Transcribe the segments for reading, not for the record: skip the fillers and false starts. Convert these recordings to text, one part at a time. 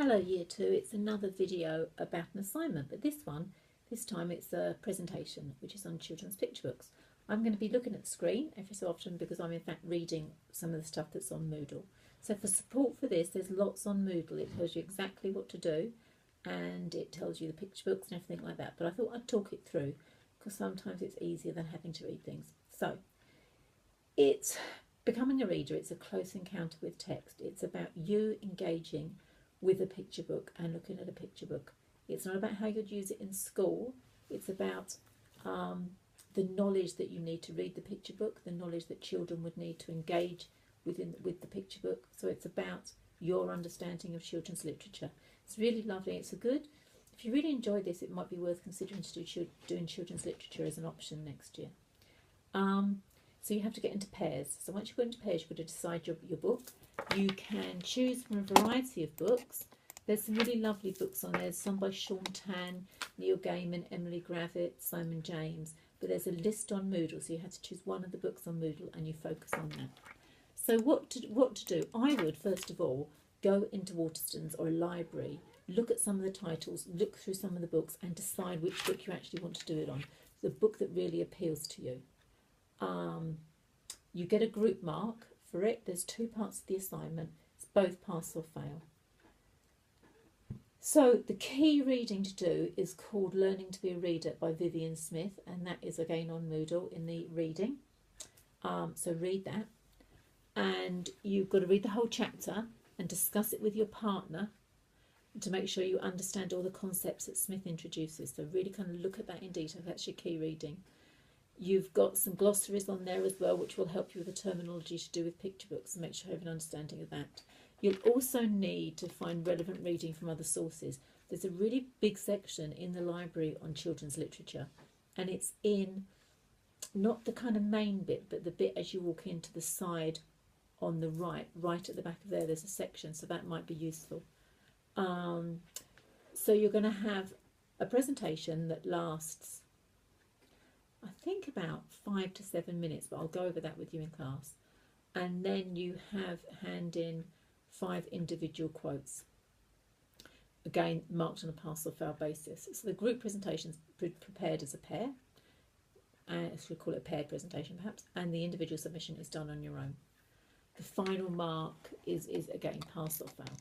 Hello Year 2, it's another video about an assignment, but this time it's a presentation which is on children's picture books. I'm going to be looking at the screen every so often because I'm in fact reading some of the stuff that's on Moodle. So for support for this, there's lots on Moodle. It tells you exactly what to do and it tells you the picture books and everything like that, but I thought I'd talk it through because sometimes it's easier than having to read things. So it's becoming a reader, it's a close encounter with text. It's about you engaging with a picture book and looking at a picture book. It's not about how you'd use it in school. It's about the knowledge that you need to read the picture book, the knowledge that children would need to engage with the picture book. So it's about your understanding of children's literature. It's really lovely. It's a good, if you really enjoy this, it might be worth considering to doing children's literature as an option next year. So you have to get into pairs. So once you go into pairs, you've got to decide your book. You can choose from a variety of books. There's some really lovely books on there, some by Sean Tan, Neil Gaiman, Emily Gravett, Simon James, but there's a list on Moodle, so you have to choose one of the books on Moodle and you focus on that. So what to do? I would, first of all, go into Waterstones or a library, look at some of the titles, look through some of the books and decide which book you actually want to do it on, the book that really appeals to you. You get a group mark for it. There's two parts of the assignment. It's both pass or fail. So the key reading to do is called Learning to be a Reader by Vivian Smith, and that is again on Moodle in the reading. So read that, and you've got to read the whole chapter and discuss it with your partner to make sure you understand all the concepts that Smith introduces. So really kind of look at that in detail. That's your key reading. You've got some glossaries on there as well, which will help you with the terminology to do with picture books and make sure you have an understanding of that. You'll also need to find relevant reading from other sources. There's a really big section in the library on children's literature, and it's in not the kind of main bit, but the bit as you walk into the side on the right at the back of there's a section, so that might be useful. So you're going to have a presentation that lasts, I think, about 5 to 7 minutes, but I'll go over that with you in class. And then you hand in 5 individual quotes, again marked on a pass or fail basis. So the group presentation is prepared as a pair, we call it a paired presentation perhaps, and the individual submission is done on your own. The final mark is again pass or fail.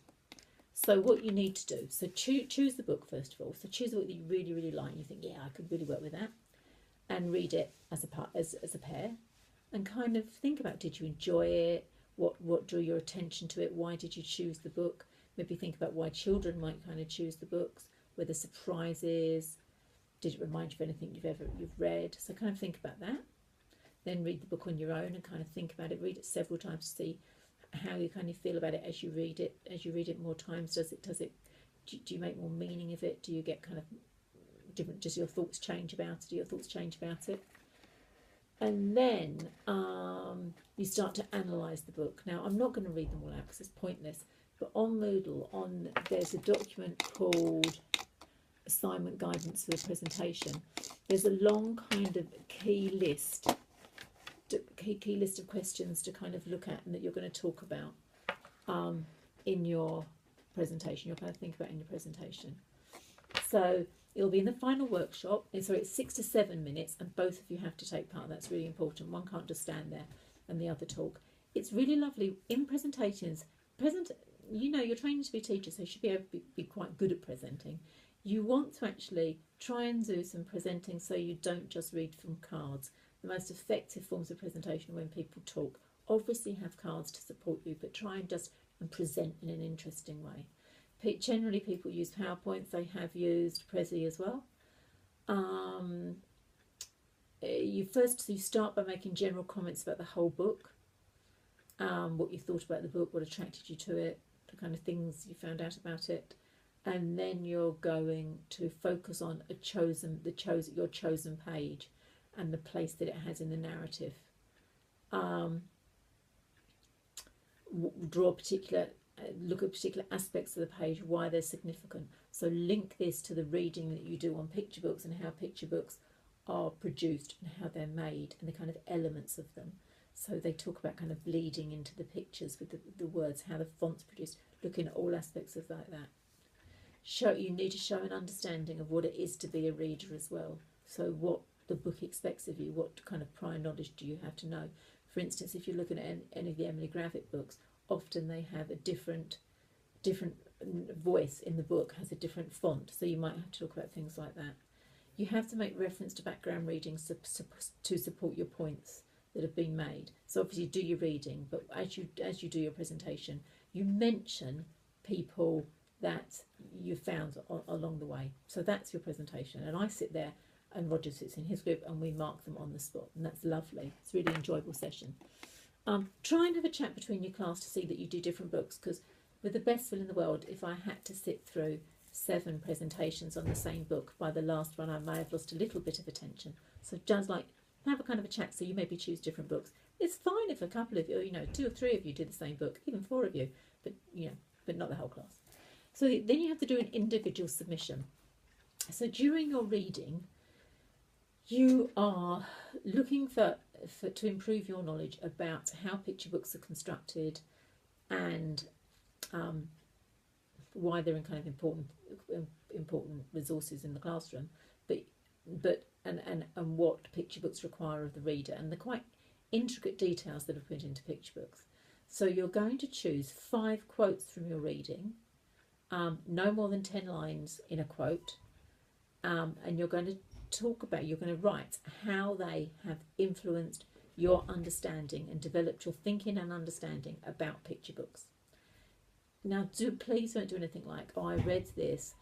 So what you need to do, so choose the book first of all. So choose a book that you really, really like and you think, yeah, I could really work with that, and read it as a pair, and kind of think about, did you enjoy it? What drew your attention to it? Why did you choose the book? Maybe think about why children might kind of choose the books. Were there surprises? Did it remind you of anything you've read? So kind of think about that. Then read the book on your own and kind of think about it. Read it several times to see how you kind of feel about it as you read it. As you read it more times, do you make more meaning of it? Do you get kind of different? Does your thoughts change about it? Do your thoughts change about it? And then you start to analyse the book. Now, I'm not going to read them all out because it's pointless, but on Moodle, there's a document called Assignment Guidance for the Presentation. There's a long kind of key list of questions to kind of look at and that you're going to talk about in your presentation. You'll kind of think about in your presentation. So it'll be in the final workshop. It's 6 to 7 minutes, and both of you have to take part. That's really important. One can't just stand there and the other talk. It's really lovely in presentations. You're training to be a teacher, so you should be able to be quite good at presenting. You want to actually try and do some presenting so you don't just read from cards. The most effective forms of presentation are when people talk. Obviously have cards to support you, but try and just present in an interesting way. Generally people use PowerPoints. They have used Prezi as well. You start by making general comments about the whole book, what you thought about the book, what attracted you to it, the kind of things you found out about it, and then you're going to focus on your chosen page and the place that it has in the narrative. Look at particular aspects of the page, why they're significant. So link this to the reading that you do on picture books and how picture books are produced and how they're made and the kind of elements of them. So they talk about kind of bleeding into the pictures with the words, how the font's produced, looking at all aspects of that. you need to show an understanding of what it is to be a reader as well. So what the book expects of you, what kind of prior knowledge do you have to know? For instance, if you're looking at any of the Emily Gravett books, often they have a different voice in the book, has a different font, so you might have to talk about things like that. You have to make reference to background reading to support your points that have been made. So obviously do your reading, but as you do your presentation, you mention people that you found along the way. So that's your presentation, and I sit there and Roger sits in his group and we mark them on the spot, and that's lovely. It's a really enjoyable session. Try and have a chat between your class to see that you do different books, because with the best will in the world, if I had to sit through 7 presentations on the same book, by the last one I may have lost a little bit of attention. So just like have a kind of a chat, so you maybe choose different books. It's fine if a couple of you, 2 or 3 of you do the same book, even 4 of you, but not the whole class. So then you have to do an individual submission. So during your reading, you are looking to improve your knowledge about how picture books are constructed and why they're in kind of important resources in the classroom, and what picture books require of the reader, and the quite intricate details that are put into picture books. So you're going to choose 5 quotes from your reading, no more than 10 lines in a quote, and you're going to write how they have influenced your understanding and developed your thinking and understanding about picture books. Now, please don't do anything like, oh, I read this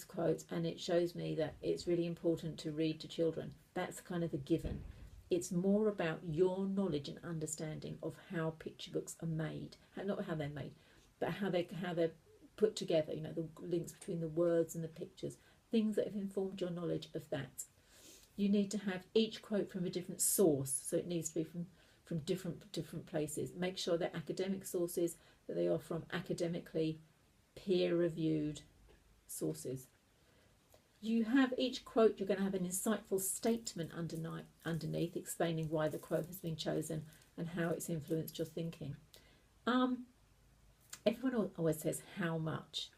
quote and it shows me that it's really important to read to children. That's kind of a given. It's more about your knowledge and understanding of how picture books are made, not how they're made, but how they're put together. The links between the words and the pictures, things that have informed your knowledge of that. You need to have each quote from a different source, so it needs to be from different places. Make sure they're academic sources, that they are from academically peer-reviewed sources. You have each quote, you're going to have an insightful statement underneath explaining why the quote has been chosen and how it's influenced your thinking. Everyone always says how much.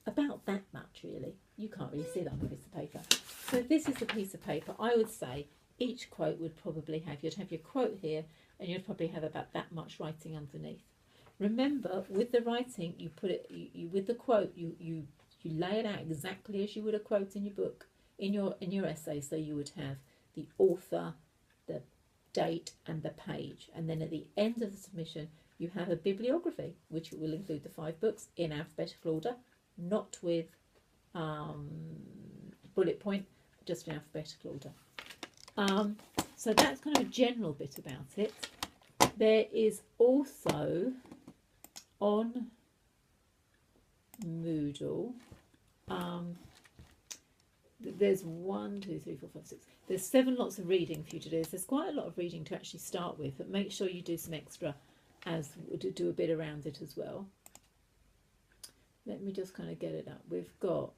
About that much, really. You can't really see that on a piece of paper. So this is a piece of paper. I would say each quote would probably have, you'd have your quote here, and you'd probably have about that much writing underneath. Remember, with the writing, you put it, with the quote, you lay it out exactly as you would a quote in your book, in your essay. So you would have the author, the date, and the page, and then at the end of the submission, you have a bibliography, which will include the 5 books in alphabetical order, not with bullet point, just in alphabetical order. So that's kind of a general bit about it. There is also on Moodle, there's 1, 2, 3, 4, 5, 6. There's 7 lots of reading for you to do. So there's quite a lot of reading to actually start with, but make sure you do some extra do a bit around it as well. Let me just kind of get it up. We've got